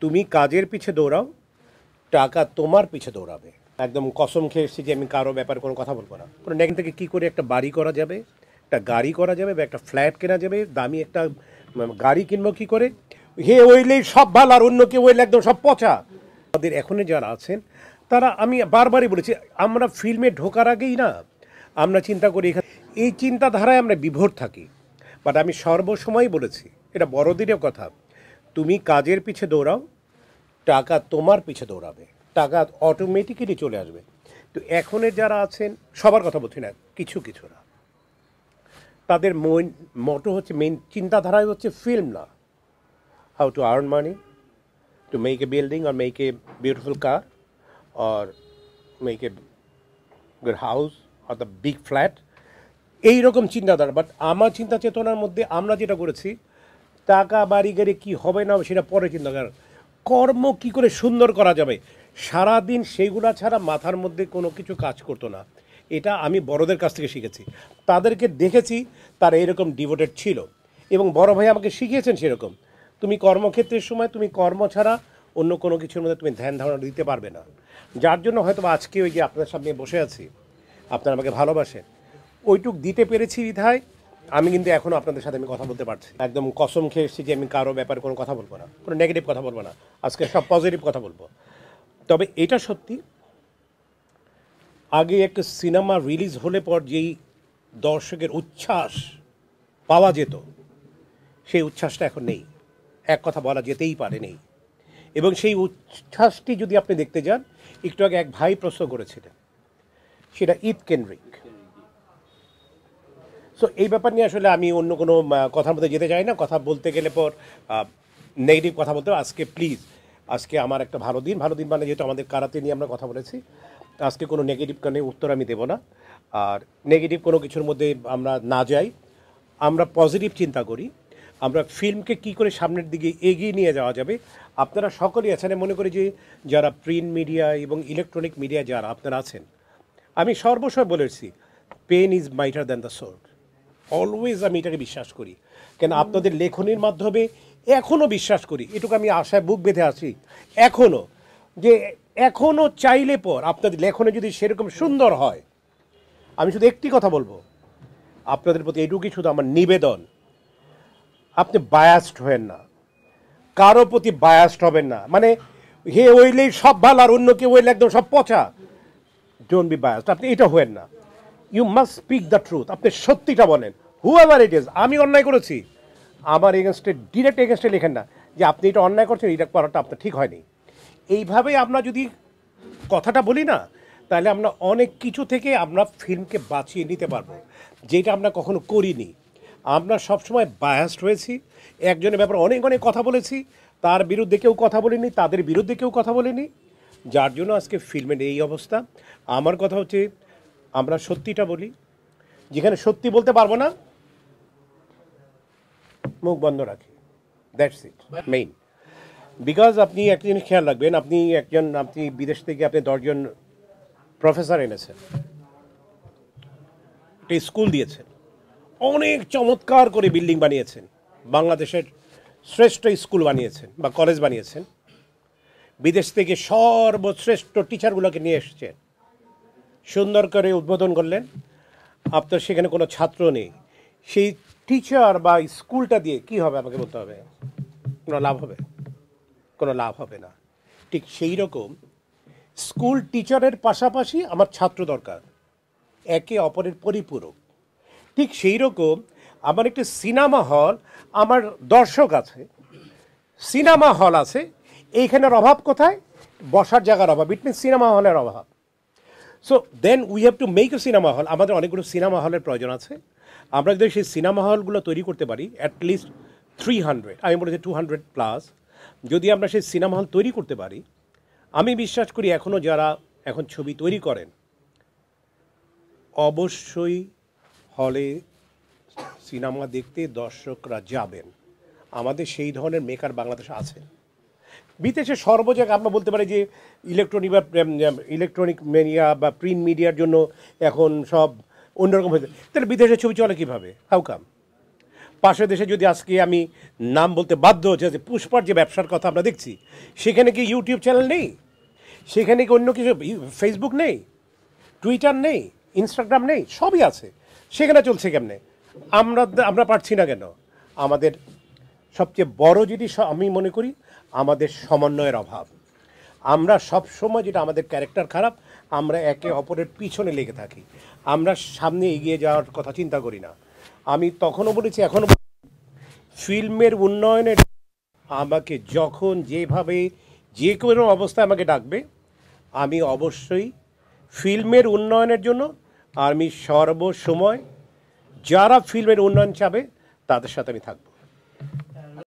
তুমি কাজের পিছে দৌড়াও, টাকা তোমার পিছে দৌড়াবে। একদম কসম খেয়ে এসেছি যে আমি কারো ব্যাপারে কোনো কথা বলবো না। কোনো নেগেটিভ থেকে কী করে একটা বাড়ি করা যাবে, একটা গাড়ি করা যাবে, বা একটা ফ্ল্যাট কেনা যাবে, দামি একটা গাড়ি কিনবো কী করে, হে ওইলেই সব ভালো আর অন্য কেউ ওইলে একদম সব পচা। আমাদের এখনই যারা আছেন তারা, আমি বারবারই বলেছি, আমরা ফিল্মে ঢোকার আগেই না আমরা চিন্তা করি এখানে, এই চিন্তাধারায় আমরা বিভোর থাকি। বাট আমি সর্বসময় বলেছি, এটা বড়দিনের কথা, তুমি কাজের পিছে দৌড়াও, টাকা তোমার পিছে দৌড়াবে, টাকা অটোমেটিক্যালি চলে আসবে। তো এখনের যারা আছেন, সবার কথা বলছি না, কিছু কিছু না, তাদের মোটো হচ্ছে, মেইন চিন্তাধারায় হচ্ছে ফিল্ম না, how to earn money, two make A building or make a beautiful car or make a good house or the big flat, এইরকম চিন্তাধারা। বাট আমার চিন্তা চেতনার মধ্যে আমরা যেটা করেছি, টাকা বাড়ি গাড়ি কী হবে না সেটা পরে চিন্তা করার, কর্ম কি করে সুন্দর করা যাবে, সারাদিন সেইগুলা ছাড়া মাথার মধ্যে কোনো কিছু কাজ করতো না। এটা আমি বড়দের কাছ থেকে শিখেছি, তাদেরকে দেখেছি তারা এরকম ডিভোটেড ছিল, এবং বড় ভাই আমাকে শিখিয়েছেন সেরকম। তুমি কর্মক্ষেত্রের সময় তুমি কর্ম ছাড়া অন্য কোনো কিছুর মধ্যে তুমি ধ্যান ধারণা দিতে পারবে না। যার জন্য হয়তো আজকে ওই যে আপনাদের সামনে বসে আছি, আপনারা আমাকে ভালোবাসেন, ওইটুক দিতে পেরেছি বিধায় আমি কিন্তু এখনও আপনাদের সাথে আমি কথা বলতে পারছি। একদম কসম খেয়ে এসেছি যে আমি কারো ব্যাপারে কোনো কথা বলবো না, কোনো নেগেটিভ কথা বলবো না, আজকে সব পজিটিভ কথা বলবো। তবে এটা সত্যি, আগে একটা সিনেমা রিলিজ হলে পর যেই দর্শকের উচ্ছ্বাস পাওয়া যেত, সেই উচ্ছ্বাসটা এখন নেই, এক কথা বলা যেতেই পারে নেই। এবং সেই উচ্ছ্বাসটি যদি আপনি দেখতে যান, একটু আগে এক ভাই প্রশ্ন করেছিলেন, সেটা ঈদ কেন্দ্রিক। সো এই ব্যাপার নিয়ে আসলে আমি অন্য কোনো কথার মধ্যে যেতে চাই না। কথা বলতে গেলে পর নেগেটিভ কথা বলতে হবে। আজকে প্লিজ, আজকে আমার একটা ভালো দিন মানে যেহেতু আমাদের কারাতে নিয়ে আমরা কথা বলেছি, আজকে কোনো নেগেটিভ কানে উত্তর আমি দেবো না, আর নেগেটিভ কোনো কিছুর মধ্যে আমরা না যাই, আমরা পজিটিভ চিন্তা করি, আমরা ফিল্মকে কি করে সামনের দিকে এগিয়ে নিয়ে যাওয়া যাবে। আপনারা সকলেই আছেন, মনে করি যে যারা প্রিন্ট মিডিয়া এবং ইলেকট্রনিক মিডিয়া যারা আপনারা আছেন, আমি সর্বসময় বলেছি, pen is mightier than the sword. Always আমি এটাকে বিশ্বাস করি, কেন আপনাদের লেখনীর মাধ্যমে এখনও বিশ্বাস করি, এটুকু আমি আশায় বুক বেঁধে আছি এখনও, যে এখনও চাইলে পর আপনাদের লেখনে যদি সেরকম সুন্দর হয়, আমি শুধু একটি কথা বলবো আপনাদের প্রতি, এটুকুই শুধু আমার নিবেদন, আপনি বায়াসড হবেন না, কারো প্রতি বায়াসড হবেন না, মানে হে ওইলেই সব ভালো আর অন্য কেউ ওইলে একদম সব পচা, ডোন্ট বি বায়াসড, আপনি এটা হবেন না। You must speak the truth, আপনি সত্যিটা বলেন, হু এভার ইট ইজ। আমি অন্যায় করেছি, আমার এগেনস্টে ডিরেক্ট এগেনস্টে লেখেন না যে আপনি এটা অন্যায় করছেন, এটা করাটা আপনার ঠিক হয়নি। এইভাবেই আমরা যদি কথাটা বলি না, তাহলে আমরা অনেক কিছু থেকে আমরা ফিল্মকে বাঁচিয়ে নিতে পারবো, যেটা আমরা কখনো করিনি। আমরা সবসময় বায়াসড হয়েছি, একজনের ব্যাপারে অনেক অনেক কথা বলেছি, তার বিরুদ্ধে কেউ কথা বলিনি, তাদের বিরুদ্ধে কেউ কথা বলেনি, যার জন্য আজকে ফিল্মের এই অবস্থা। আমার কথা হচ্ছে, আমরা সত্যিটা বলি, যেখানে সত্যি বলতে পারবো না মুখ বন্ধ রাখি, দ্যাটস ইট মেইন। বিকজ আপনি একটা জিনিস খেয়াল রাখবেন, আপনি বিদেশ থেকে আপনি 10 জন প্রফেসর এনেছেন, একটা স্কুল দিয়েছেন, অনেক চমৎকার করে বিল্ডিং বানিয়েছেন, বাংলাদেশের শ্রেষ্ঠ স্কুল বানিয়েছেন বা কলেজ বানিয়েছেন, বিদেশ থেকে সর্বশ্রেষ্ঠ টিচারগুলোকে নিয়ে এসেছেন, সুন্দর করে উদ্বোধন করলেন, আপনার সেখানে কোনো ছাত্র নেই, সেই টিচার বা স্কুলটা দিয়ে কি হবে আমাকে বলতে হবে, কোনো লাভ হবে? কোনো লাভ হবে না। ঠিক সেই রকম স্কুল টিচারের পাশাপাশি আমার ছাত্র দরকার, একে অপরের পরিপূরক। ঠিক সেই রকম আমার একটি সিনেমা হল, আমার দর্শক আছে, সিনেমা হল আছে, এইখানের অভাব কোথায়? বসার জায়গার অভাব, ইট মিনস সিনেমা হলের অভাব। So then we have to make a cinema hall. আমাদের অনেকগুলো সিনেমা হলের প্রয়োজন আছে। আমরা যদি সেই সিনেমা হলগুলো তৈরি করতে পারি, অ্যাটলিস্ট 300, আমি বলেছি 200+, যদি আমরা সেই সিনেমা হল তৈরি করতে পারি, আমি বিশ্বাস করি এখনও যারা এখন ছবি তৈরি করেন, অবশ্যই হলে সিনেমা দেখতে দর্শকরা যাবেন। আমাদের সেই ধরনের মেকার বাংলাদেশে আছে। বিদেশে সর্বজায়গায় আমরা বলতে পারি যে ইলেকট্রনিক মিডিয়া বা প্রিন্ট মিডিয়ার জন্য এখন সব অন্যরকম হয়েছে, তাহলে বিদেশে ছবি চলে কীভাবে? How come? পাশের দেশে যদি আজকে আমি নাম বলতে বাধ্য হচ্ছে যে পুষ্পার যে ব্যবসার কথা আমরা দেখছি, সেখানে কি ইউটিউব চ্যানেল নেই? সেখানে কি অন্য কিছু ফেসবুক নেই, টুইটার নেই, ইনস্টাগ্রাম নেই? সবই আছে। সেখানে চলছে কেমনে? আমরা পারছি না কেন? আমাদের সবচেয়ে বড় জিনিস আমি মনে করি আমাদের সমন্বয়ের অভাব। আমরা সব সময়, যেটা আমাদের ক্যারেক্টার খারাপ, আমরা একে অপরের পিছনে লেগে থাকি। আমরা সামনে এগিয়ে যাওয়ার কথা চিন্তা করি না। আমি তখনও বলেছি, এখনও ফিল্মের উন্নয়নের আমাকে যখন যেভাবে যে কোনো অবস্থায় আমাকে ডাকবে, আমি অবশ্যই ফিল্মের উন্নয়নের জন্য আমি সর্বসময় যারা ফিল্মের উন্নয়ন চাবে তাদের সাথে আমি থাকব।